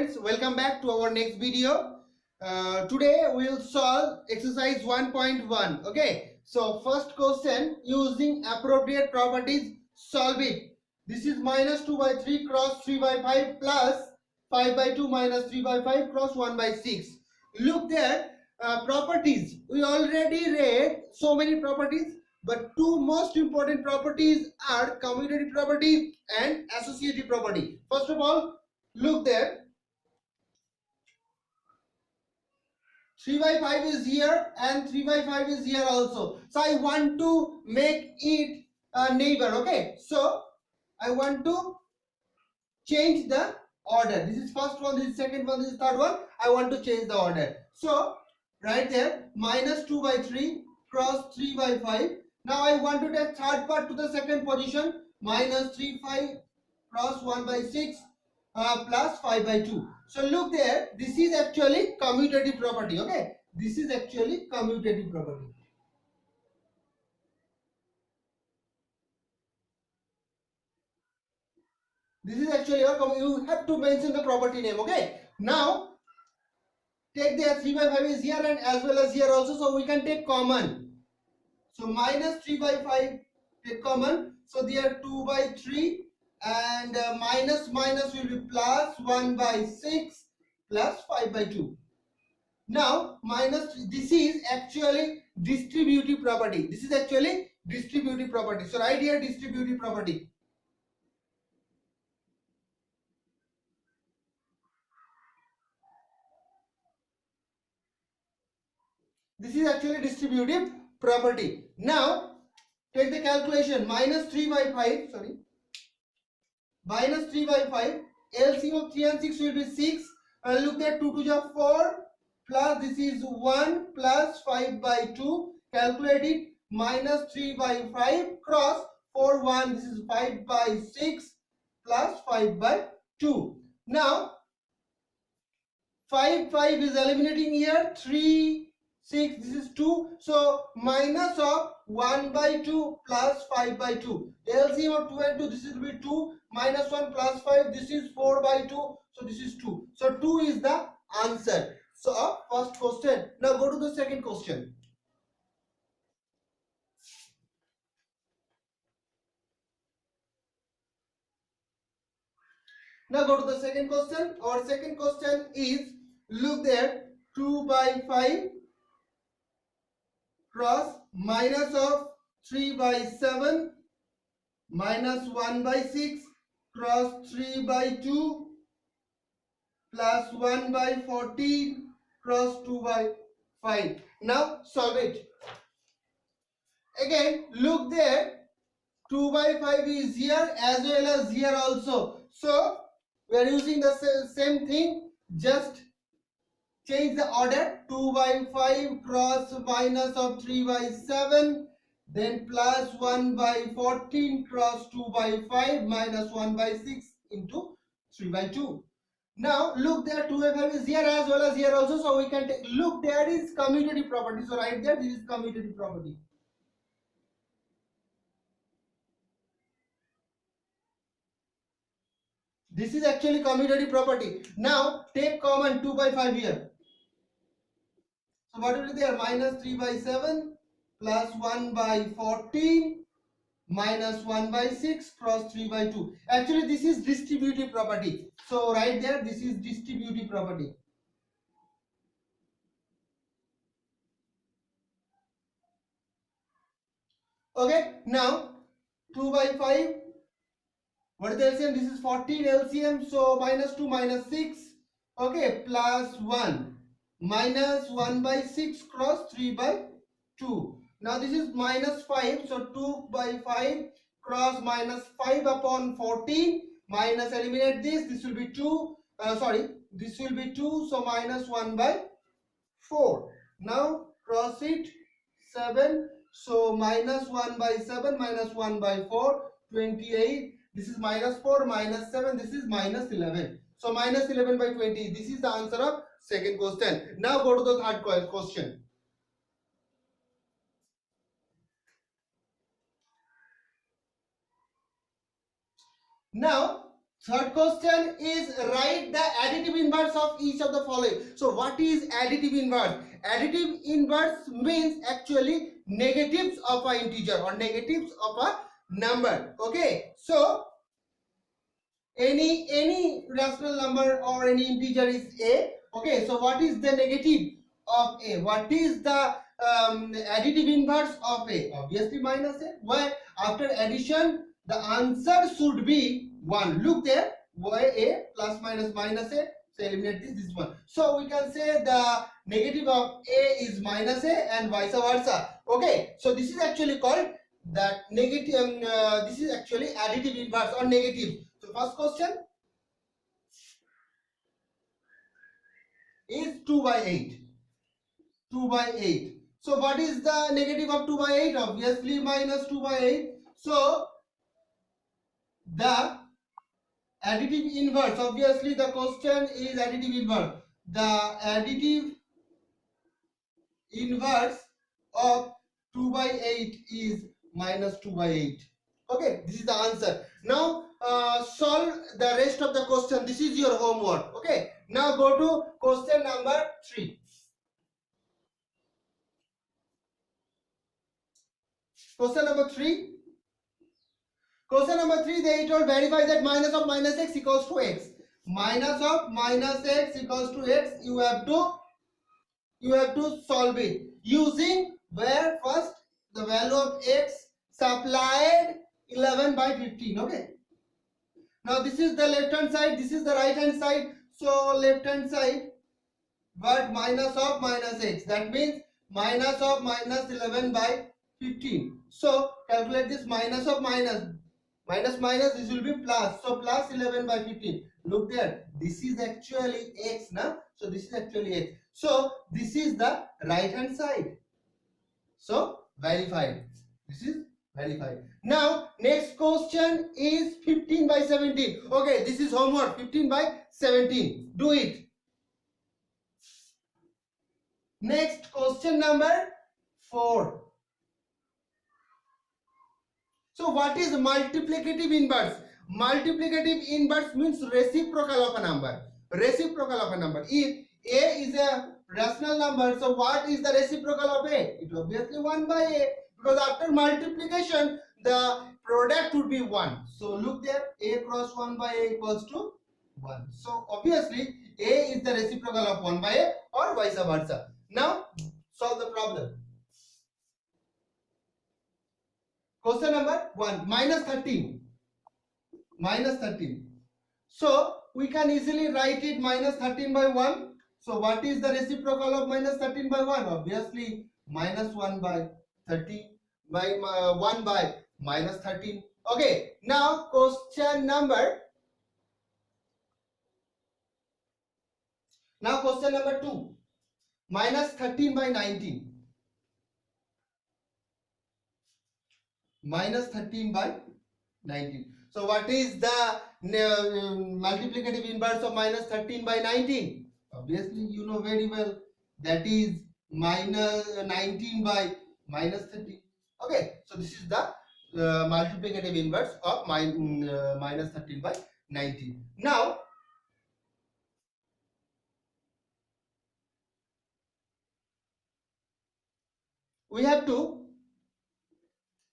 students, welcome back to our next video. Today we will solve exercise 1.1. Okay, so first question, using appropriate properties, solve it. This is minus 2 by 3 cross 3 by 5 plus 5 by 2 minus 3 by 5 cross 1 by 6. Look there, properties. We already read so many properties, but two most important properties are commutative property and associative property. First of all, look there, 3 by 5 is here and 3 by 5 is here also. So I want to make it a neighbor. Okay, so I want to change the order. This is first one, this is second one, this is third one. I want to change the order. So right there, minus 2 by 3 cross 3 by 5. Now I want to take third part to the second position, minus 3 5 cross 1 by 6 plus 5 by 2. So look there, this is actually commutative property. Okay, this is actually commutative property. This is actually your, you have to mention the property name. Okay, now take the 3 by 5 is here and as well as here also, so we can take common. So minus 3 by 5 take common, so there 2 by 3 and minus will be plus 1 by 6 plus 5 by 2. Now minus, this is actually distributive property. This is actually distributive property. So right here, distributive property. This is actually distributive property. Now take the calculation, minus 3 by 5, sorry, minus 3 by 5, LCM of 3 and 6 will be 6. And look at 2 to the 4 plus this is 1 plus 5 by 2. Calculate it, minus 3 by 5 cross 4 1, this is 5 by 6 plus 5 by 2. Now 5 is eliminating here, 3 6, this is 2, so minus of 1 by 2 plus 5 by 2. LCM of 2 and 2, this will be 2, minus 1 plus 5, this is 4 by 2, so this is 2. So 2 is the answer. So first question. Now go to the second question. Now go to the second question. Our second question is, look there, 2 by 5 cross minus of 3 by 7 minus 1 by 6 cross 3 by 2 plus 1 by 14 cross 2 by 5. Now solve it. Again look there, 2 by 5 is here as well as here also. So we are using the same thing, just change the order. 2 by 5 cross minus of 3 by 7, then plus 1 by 14 cross 2 by 5 minus 1 by 6 into 3 by 2. Now look there, 2 by 5 is here as well as here also, so we can take, look there is commutative property. So right there, this is commutative property. This is actually commutative property. Now take common 2 by 5 here. So what will be there? Minus 3 by 7 plus 1 by 14 minus 1 by 6 cross 3 by 2. Actually this is distributive property. So right there, this is distributive property. Okay, now 2 by 5, what is the LCM? This is 14 LCM, so minus 2 minus 6, okay, plus 1 minus 1 by 6 cross 3 by 2. Now this is minus 5, so 2 by 5 cross minus 5 upon 14 minus, eliminate this will be 2, this will be 2, so minus 1 by 4. Now cross it, 7, so minus 1 by 7 minus 1 by 4, 28. This is minus 4 minus 7, this is minus 11. So minus 11 by 20. This is the answer of second question. Now go to the third question. Now third question is, write the additive invariant of each of the following. So what is additive inverse? Additive inverse means actually negatives of an integer or negatives of a number. Okay, so any rational number or any integer is a. Okay, so what is the negative of a? What is the additive inverse of a? Obviously minus a. Why? After addition the answer should be 1. Look there, why a plus minus minus a, so eliminate this one. So we can say the negative of a is minus a and vice versa. Okay, so this is actually called that negative, this is actually additive inverse or negative. So first question is 2 by 8. 2 by 8. So what is the negative of 2 by 8? Obviously minus 2 by 8. So the additive inverse, obviously the question is additive inverse. The additive inverse of 2 by 8 is minus 2 by 8. Okay, this is the answer. Now solve the rest of the question. This is your homework. Okay, now go to question number 3. Question number 3. Question number 3, they told verify that minus of minus x equals to x. Minus of minus x equals to x. You have to solve it using where first the value of x supplied 11 by 15. Okay. Now this is the left hand side. This is the right hand side. So left hand side, but minus of minus x. That means minus of minus 11 by 15. So calculate this minus of minus. Minus minus, this will be plus. So plus 11 by 15. Look there. This is actually x, na? So this is actually x. So this is the right hand side. So verified. This is verified. Now next question is 15 by 17. Okay, this is homework. 15 by 17. Do it. Next question number 4. So what is multiplicative inverse? Multiplicative inverse means reciprocal of a number. Reciprocal of a number. If a is a rational number, so what is the reciprocal of a? It will obviously 1 by a, because after multiplication the product would be 1. So look there, a cross 1 by a equals to 1. So obviously a is the reciprocal of 1 by a or vice versa. Now solve the problem. Question number 1, minus 13. Minus 13. So we can easily write it minus 13 by 1. So what is the reciprocal of minus 13 by 1? Obviously minus 1 by 13 by 1 by minus 13. Okay, now question number 2. Minus 13 by 19. Minus 13 by 19. So what is the multiplicative inverse of minus 13 by 19? Obviously you know very well, that is minus 19 by minus 13. Okay, so this is the multiplicative inverse of minus 13 by 19. Now we have to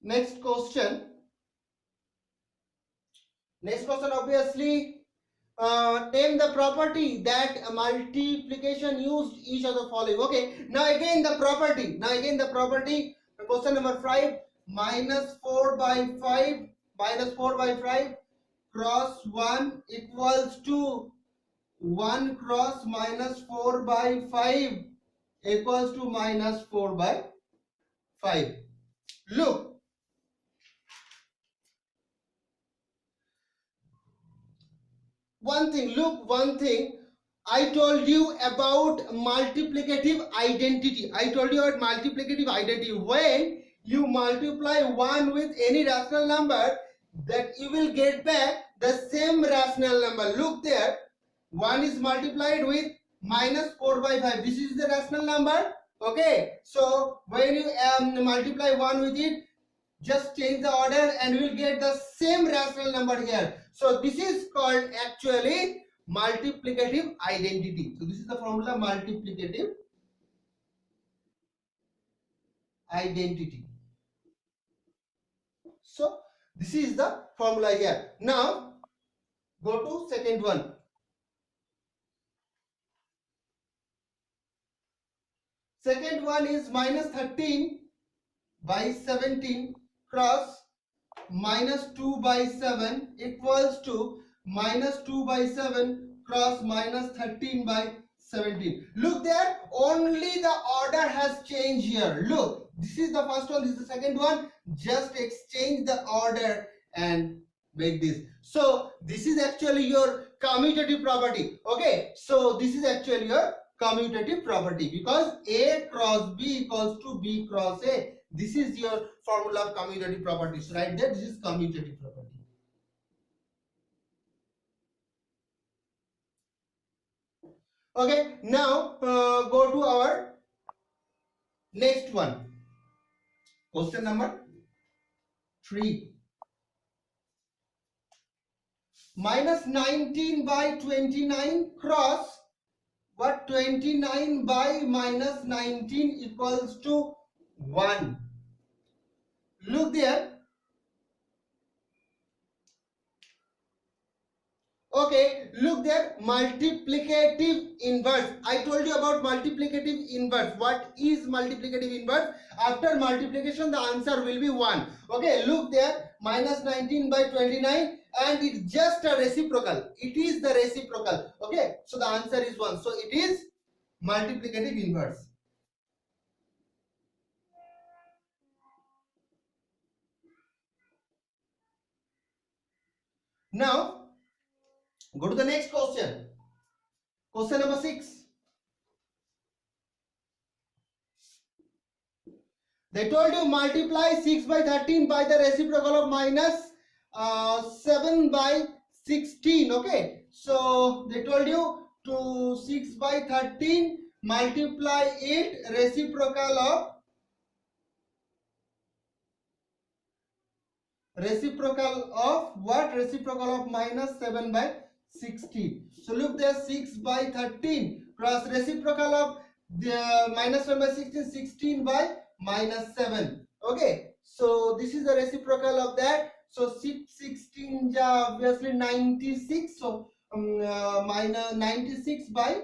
next question obviously name the property that multiplication used each of the following. Okay, now again the property, question number 5, minus 4 by 5 cross 1 equals to 1 cross minus 4 by 5 equals to minus 4 by 5. Look, one thing, I told you about multiplicative identity. When you multiply 1 with any rational number, that you will get back the same rational number. Look there, 1 is multiplied with minus 4 by 5. This is the rational number. Okay, so when you multiply 1 with it, just change the order and you will get the same rational number here. So this is called actually multiplicative identity. So this is the formula, multiplicative identity. So this is the formula here. Now go to second one. Second one is minus 13 by 17 cross minus 2 by 7 equals to minus 2 by 7 cross minus 13 by 17. Look there, only the order has changed here. Look, this is the first one, this is the second one. Just exchange the order and make this. So this is actually your commutative property. Okay, so this is actually your commutative property, because A cross B equals to B cross A. This is your formula of commutative properties. Right there, this is commutative property. Okay, now go to our next one. Question number 3. Minus 19 by 29 cross what 29 by minus 19 equals to 1. Look there. Okay, look there, multiplicative inverse. I told you about multiplicative inverse. What is multiplicative inverse? After multiplication, the answer will be 1. Okay, look there, minus 19 by 29, and it's just a reciprocal. It is the reciprocal. Okay, so the answer is 1. So it is multiplicative inverse. Now, go to the next question. Question number 6. They told you multiply 6 by 13 by the reciprocal of minus 7 by 16. Okay. So they told you to 6 by 13 multiply it reciprocal of what? Reciprocal of minus 7 by 16. So look there, 6 by 13 cross reciprocal of the minus 7 by 16, 16 by minus 7. Okay, so this is the reciprocal of that. So 16 ja obviously 96. So minus 96 by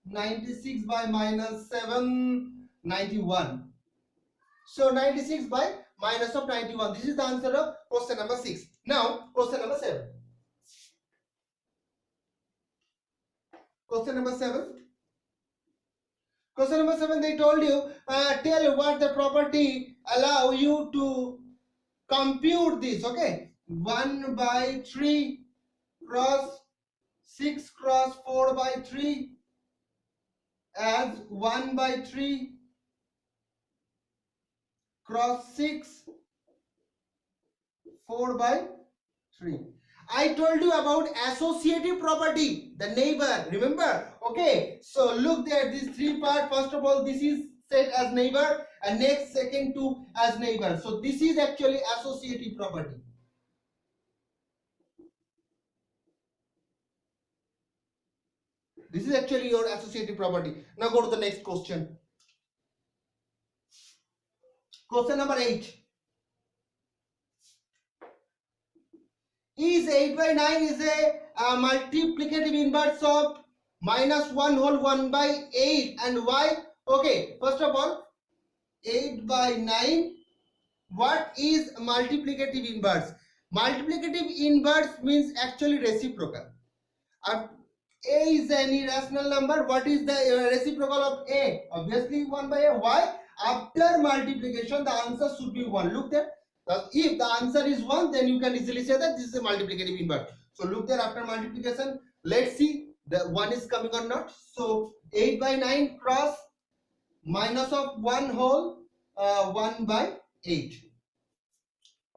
minus 7, 91. So 96 by minus of 91. This is the answer of question number 6. Now question number 7. Question number 7. Question number 7, they told you, tell you what the property allow you to compute this. Okay, 1 by 3 cross 6 cross 4 by 3 as 1 by 3 cross 6 4 by 3. I told you about associative property, the neighbor, remember? Okay, so look there, this 3 part. First of all, this is set as neighbor, and next second 2 as neighbor. So this is actually associative property. This is actually your associative property. Now go to the next question. Question number 8. Is 8 by 9 is a multiplicative inverse of minus 1 whole 1 by 8, and why? Okay, first of all, 8 by 9, what is multiplicative inverse? Multiplicative inverse means actually reciprocal. A is an irrational number. What is the reciprocal of A? Obviously 1 by A. Why? After multiplication, the answer should be 1. Look there. If the answer is 1, then you can easily say that this is a multiplicative inverse. So look there, after multiplication, let's see the 1 is coming or not. So 8 by 9 cross minus of 1 whole 1 by 8.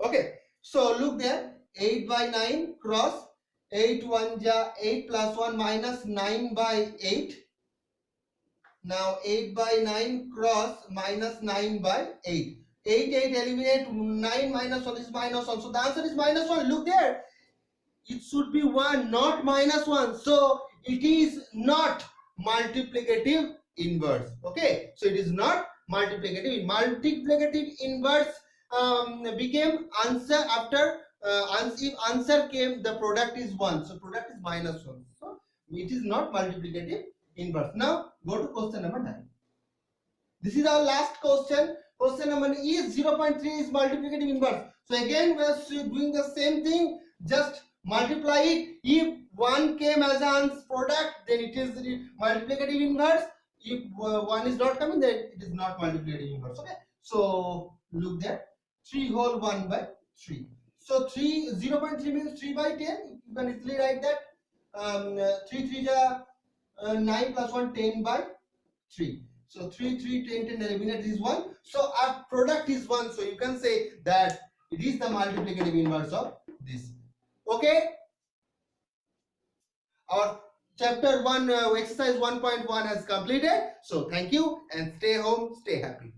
Okay, so look there, 8 by 9 cross 8 1 ja 8 plus 1 minus 9 by 8. Now 8 by 9 cross minus 9 by 8. 8 eliminate 9 minus 1 is minus 1. So the answer is minus 1. Look there, it should be 1, not minus 1. So it is not multiplicative inverse. Okay, so it is not multiplicative. Multiplicative inverse became answer after if answer came, the product is 1, so product is minus 1, so it is not multiplicative inverse. Now go to question number 9. This is our last question. Question number is 0.3 is multiplicative inverse. So again we are doing the same thing, just multiply it. If 1 came as an product, then it is multiplicative inverse. If 1 is not coming, then it is not multiplicative inverse. Okay, so look there, 3 whole 1 by 3. So 0.3 means 3 by 10. You can easily write that 3 3 9 plus 1 10 by 3. So 3 3 10 10 eliminate is 1. So our product is 1. So you can say that it is the multiplicative inverse of this. Okay, our chapter 1 exercise 1.1 has completed. So thank you and stay home, stay happy.